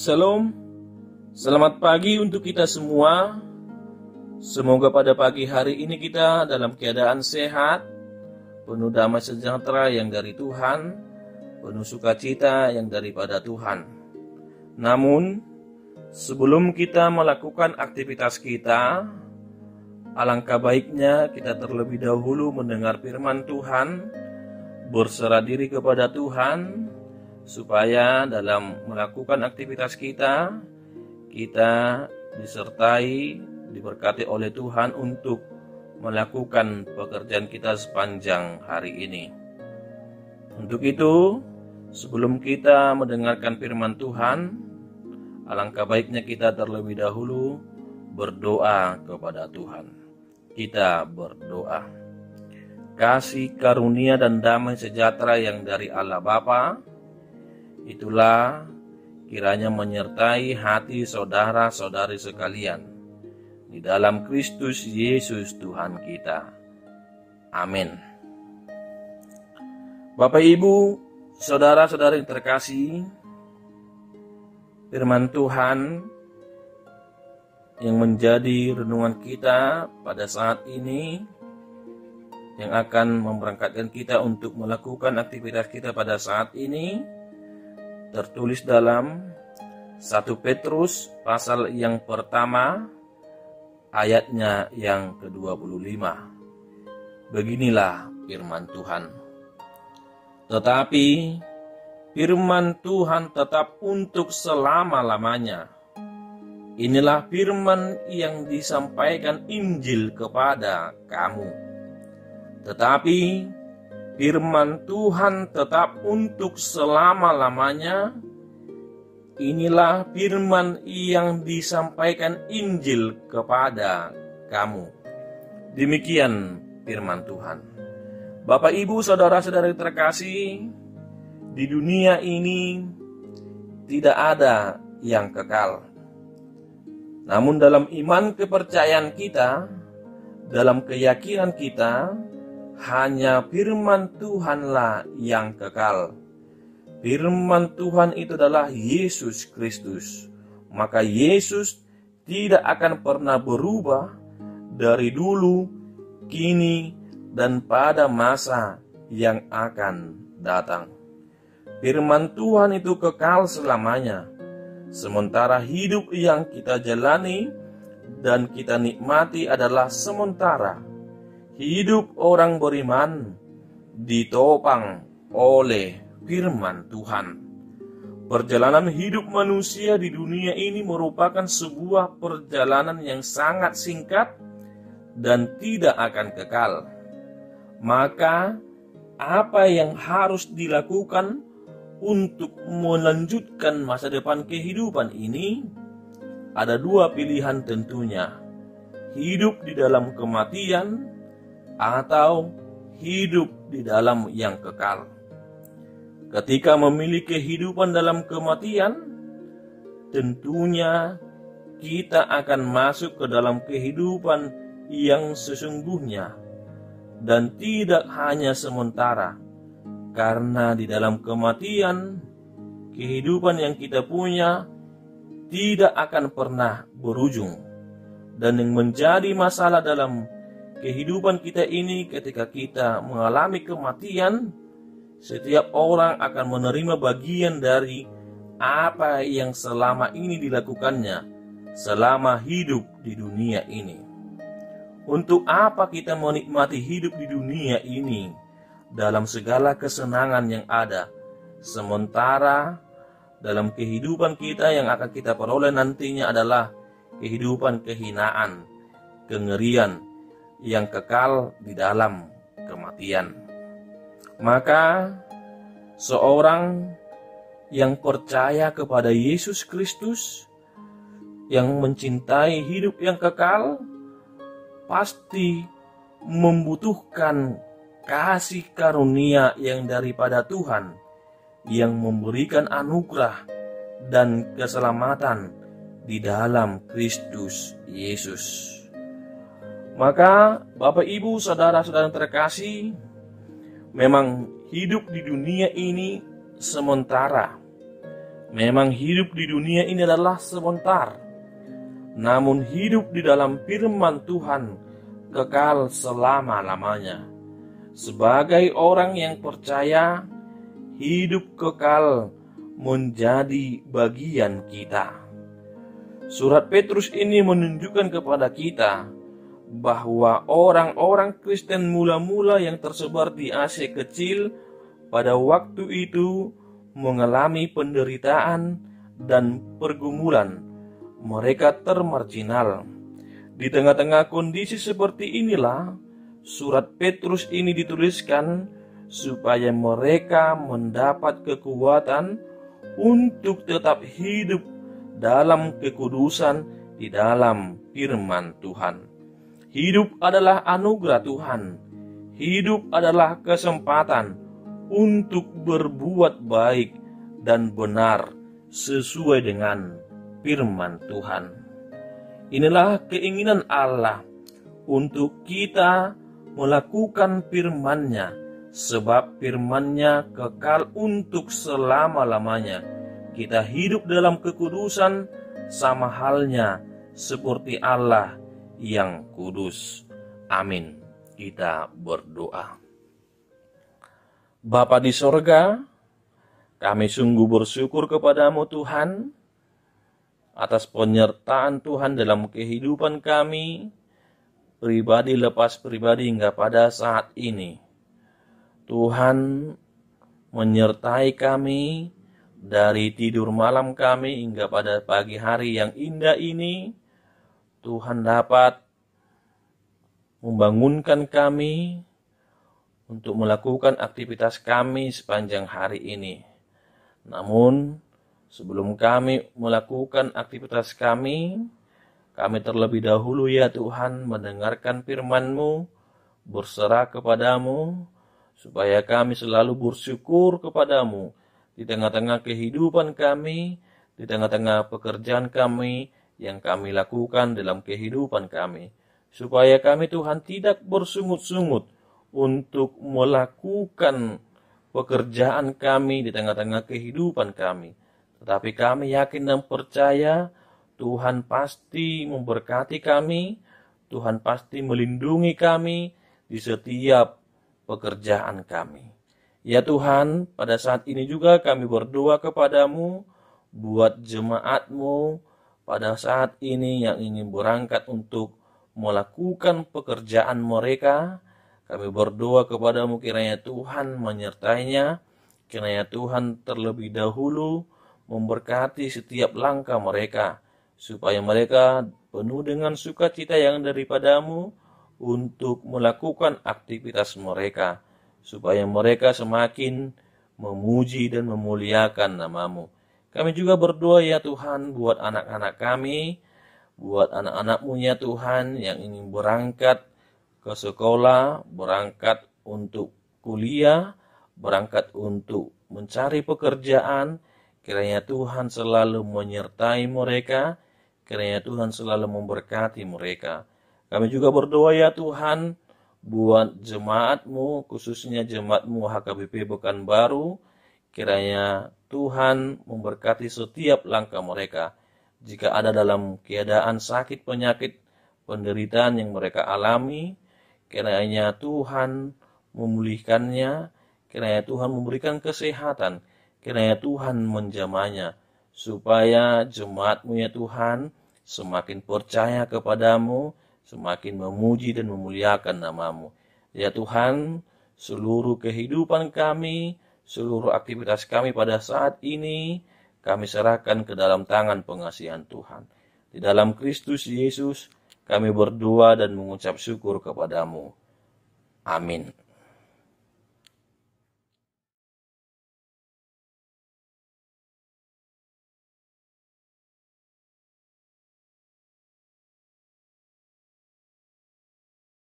Shalom, selamat pagi untuk kita semua. Semoga pada pagi hari ini kita dalam keadaan sehat, penuh damai sejahtera yang dari Tuhan, penuh sukacita yang daripada Tuhan. Namun, sebelum kita melakukan aktivitas kita, alangkah baiknya kita terlebih dahulu mendengar firman Tuhan, berserah diri kepada Tuhan, supaya dalam melakukan aktivitas kita disertai, diberkati oleh Tuhan untuk melakukan pekerjaan kita sepanjang hari ini. Untuk itu, sebelum kita mendengarkan firman Tuhan, alangkah baiknya kita terlebih dahulu berdoa kepada Tuhan. Kita berdoa. Kasih karunia dan damai sejahtera yang dari Allah Bapa, itulah kiranya menyertai hati saudara-saudari sekalian di dalam Kristus Yesus Tuhan kita. Amin. Bapak, Ibu, saudara-saudari yang terkasih, firman Tuhan yang menjadi renungan kita pada saat ini, yang akan memberangkatkan kita untuk melakukan aktivitas kita pada saat ini, tertulis dalam 1 Petrus pasal yang pertama, ayatnya yang ke-25. Beginilah firman Tuhan. Tetapi firman Tuhan tetap untuk selama-lamanya. Inilah firman yang disampaikan Injil kepada kamu. Tetapi firman Tuhan tetap untuk selama-lamanya. Inilah firman yang disampaikan Injil kepada kamu. Demikian firman Tuhan. Bapak, Ibu, saudara-saudari terkasih, di dunia ini tidak ada yang kekal. Namun dalam iman kepercayaan kita, dalam keyakinan kita, hanya firman Tuhanlah yang kekal. Firman Tuhan itu adalah Yesus Kristus. Maka Yesus tidak akan pernah berubah dari dulu, kini, dan pada masa yang akan datang. Firman Tuhan itu kekal selamanya. Sementara hidup yang kita jalani dan kita nikmati adalah sementara. Hidup orang beriman ditopang oleh firman Tuhan. Perjalanan hidup manusia di dunia ini merupakan sebuah perjalanan yang sangat singkat dan tidak akan kekal. Maka, apa yang harus dilakukan untuk melanjutkan masa depan kehidupan ini? Ada dua pilihan tentunya. Hidup di dalam kematian atau hidup di dalam yang kekal. Ketika memilih kehidupan dalam kematian, tentunya kita akan masuk ke dalam kehidupan yang sesungguhnya dan tidak hanya sementara. Karena di dalam kematian, kehidupan yang kita punya tidak akan pernah berujung. Dan yang menjadi masalah dalam kehidupan kita ini, ketika kita mengalami kematian, setiap orang akan menerima bagian dari apa yang selama ini dilakukannya selama hidup di dunia ini. Untuk apa kita menikmati hidup di dunia ini dalam segala kesenangan yang ada, sementara dalam kehidupan kita yang akan kita peroleh nantinya adalah kehidupan kehinaan, kengerian yang kekal di dalam kematian. Maka seorang yang percaya kepada Yesus Kristus, yang mencintai hidup yang kekal, pasti membutuhkan kasih karunia yang daripada Tuhan, yang memberikan anugerah dan keselamatan di dalam Kristus Yesus. Maka Bapak, Ibu, saudara-saudara terkasih, memang hidup di dunia ini sementara. Memang hidup di dunia ini adalah sebentar, namun hidup di dalam firman Tuhan kekal selama-lamanya. Sebagai orang yang percaya, hidup kekal menjadi bagian kita. Surat Petrus ini menunjukkan kepada kita bahwa orang-orang Kristen mula-mula yang tersebar di Asia Kecil pada waktu itu mengalami penderitaan dan pergumulan. Mereka termarginal. Di tengah-tengah kondisi seperti inilah, surat Petrus ini dituliskan supaya mereka mendapat kekuatan untuk tetap hidup dalam kekudusan di dalam firman Tuhan. Hidup adalah anugerah Tuhan. Hidup adalah kesempatan untuk berbuat baik dan benar sesuai dengan firman Tuhan. Inilah keinginan Allah untuk kita melakukan firman-Nya, sebab firman-Nya kekal untuk selama-lamanya. Kita hidup dalam kekudusan sama halnya seperti Allah yang kudus. Amin. Kita berdoa. Bapa di sorga, kami sungguh bersyukur kepadamu Tuhan, atas penyertaan Tuhan dalam kehidupan kami, pribadi lepas pribadi hingga pada saat ini. Tuhan menyertai kami dari tidur malam kami hingga pada pagi hari yang indah ini. Tuhan dapat membangunkan kami untuk melakukan aktivitas kami sepanjang hari ini. Namun, sebelum kami melakukan aktivitas kami terlebih dahulu ya Tuhan mendengarkan firman-Mu, berserah kepadamu, supaya kami selalu bersyukur kepadamu di tengah-tengah kehidupan kami, di tengah-tengah pekerjaan kami yang kami lakukan dalam kehidupan kami. Supaya kami Tuhan tidak bersungut-sungut untuk melakukan pekerjaan kami di tengah-tengah kehidupan kami. Tetapi kami yakin dan percaya Tuhan pasti memberkati kami, Tuhan pasti melindungi kami di setiap pekerjaan kami. Ya Tuhan, pada saat ini juga kami berdoa kepadamu, buat jemaat-Mu pada saat ini yang ingin berangkat untuk melakukan pekerjaan mereka. Kami berdoa kepadamu kiranya Tuhan menyertainya, kiranya Tuhan terlebih dahulu memberkati setiap langkah mereka, supaya mereka penuh dengan sukacita yang daripadamu untuk melakukan aktivitas mereka, supaya mereka semakin memuji dan memuliakan namamu. Kami juga berdoa ya Tuhan buat anak-anak kami, buat anak-anak-Mu ya Tuhan yang ingin berangkat ke sekolah, berangkat untuk kuliah, berangkat untuk mencari pekerjaan. Kiranya Tuhan selalu menyertai mereka, kiranya Tuhan selalu memberkati mereka. Kami juga berdoa ya Tuhan buat jemaat-Mu, khususnya jemaat-Mu HKBP Pekanbaru. Kiranya Tuhan memberkati setiap langkah mereka. Jika ada dalam keadaan sakit, penyakit, penderitaan yang mereka alami, kiranya Tuhan memulihkannya, kiranya Tuhan memberikan kesehatan, kiranya Tuhan menjamahnya, supaya jemaat-Mu ya Tuhan semakin percaya kepadamu, semakin memuji dan memuliakan namamu. Ya Tuhan, seluruh kehidupan kami, seluruh aktivitas kami pada saat ini, kami serahkan ke dalam tangan pengasihan Tuhan. Di dalam Kristus Yesus, kami berdoa dan mengucap syukur kepadamu. Amin.